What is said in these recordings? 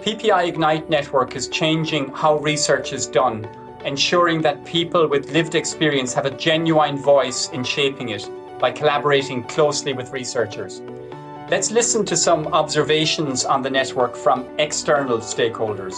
PPI Ignite Network is changing how research is done, ensuring that people with lived experience have a genuine voice in shaping it by collaborating closely with researchers. Let's listen to some observations on the network from external stakeholders.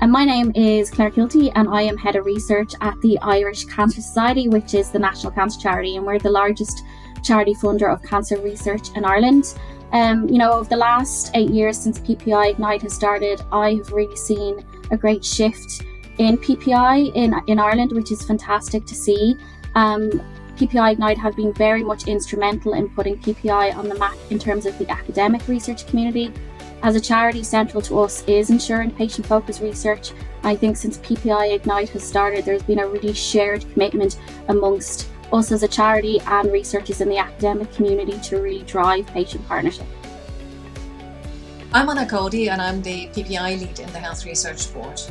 And my name is Claire Kilty and I am Head of Research at the Irish Cancer Society, which is the national cancer charity, and we're the largest charity funder of cancer research in Ireland. Over the last 8 years since PPI Ignite has started, I have really seen a great shift in PPI in Ireland, which is fantastic to see. PPI Ignite have been very much instrumental in putting PPI on the map in terms of the academic research community. As a charity, central to us is ensuring patient-focused research. I think since PPI Ignite has started, there's been a really shared commitment amongst us as a charity and researchers in the academic community to really drive patient partnership. I'm Anna Cody and I'm the PPI lead in the Health Research Board.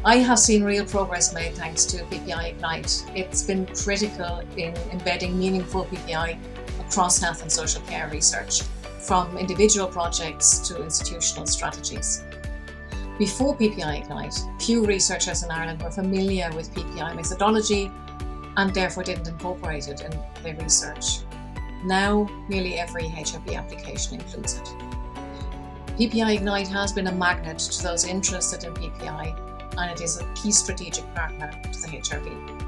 I have seen real progress made thanks to PPI Ignite. It's been critical in embedding meaningful PPI across health and social care research, from individual projects to institutional strategies. Before PPI Ignite, few researchers in Ireland were familiar with PPI methodology and therefore didn't incorporate it in their research. Now, nearly every HRB application includes it. PPI Ignite has been a magnet to those interested in PPI, and it is a key strategic partner to the HRB.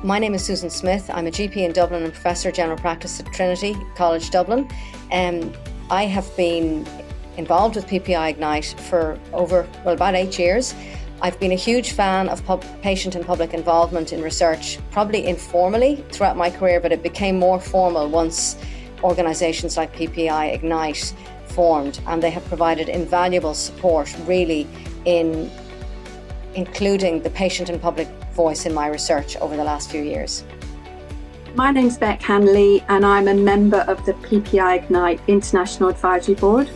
My name is Susan Smith. I'm a GP in Dublin and Professor of General Practice at Trinity College Dublin. I have been involved with PPI Ignite for about 8 years. I've been a huge fan of patient and public involvement in research, probably informally throughout my career, but it became more formal once organisations like PPI Ignite formed, and they have provided invaluable support really in including the patient and public voice in my research over the last few years. My name's Beck Hanley and I'm a member of the PPI Ignite International Advisory Board,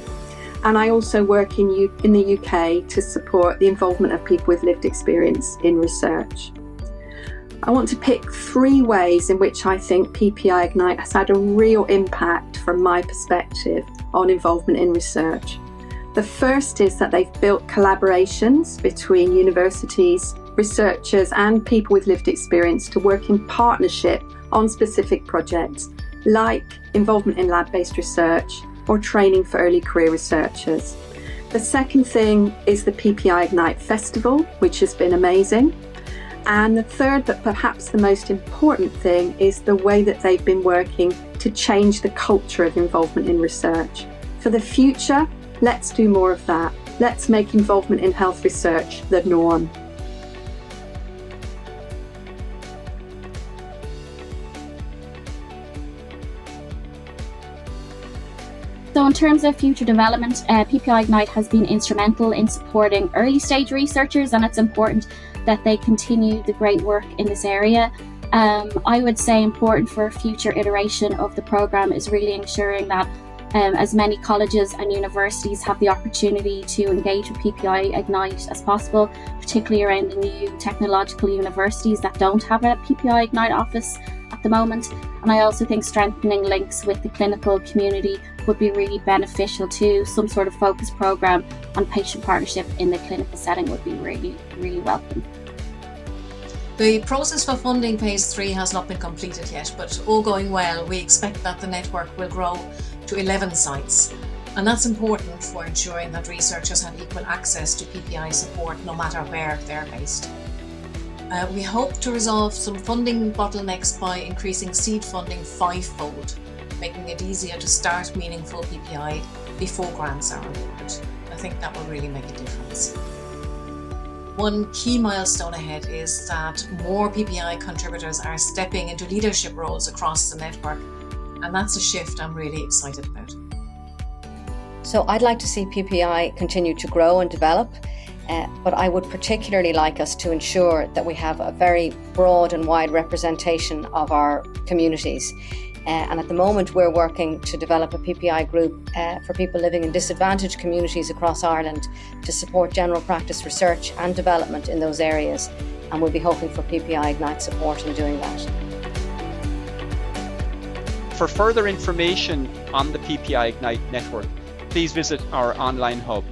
and I also work in the UK to support the involvement of people with lived experience in research. I want to pick 3 ways in which I think PPI Ignite has had a real impact from my perspective on involvement in research. The first is that they've built collaborations between universities, researchers and people with lived experience to work in partnership on specific projects like involvement in lab-based research or training for early career researchers. The second thing is the PPI Ignite Festival, which has been amazing. And the third, but perhaps the most important thing, is the way that they've been working to change the culture of involvement in research. For the future, let's do more of that. Let's make involvement in health research the norm. So in terms of future development, PPI Ignite has been instrumental in supporting early stage researchers, and it's important that they continue the great work in this area. I would say important for a future iteration of the programme is really ensuring that as many colleges and universities have the opportunity to engage with PPI Ignite as possible, particularly around the new technological universities that don't have a PPI Ignite office at the moment. And I also think strengthening links with the clinical community would be really beneficial too. Some sort of focused programme on patient partnership in the clinical setting would be really, really welcome. The process for funding phase 3 has not been completed yet, but all going well, we expect that the network will grow to 11 sites. And that's important for ensuring that researchers have equal access to PPI support no matter where they're based. We hope to resolve some funding bottlenecks by increasing seed funding 5-fold, making it easier to start meaningful PPI before grants are awarded. I think that will really make a difference. One key milestone ahead is that more PPI contributors are stepping into leadership roles across the network, and that's a shift I'm really excited about. So I'd like to see PPI continue to grow and develop, but I would particularly like us to ensure that we have a very broad and wide representation of our communities. And at the moment we're working to develop a PPI group for people living in disadvantaged communities across Ireland to support general practice research and development in those areas. and we'll be hoping for PPI Ignite support in doing that. For further information on the PPI Ignite network, please visit our online hub.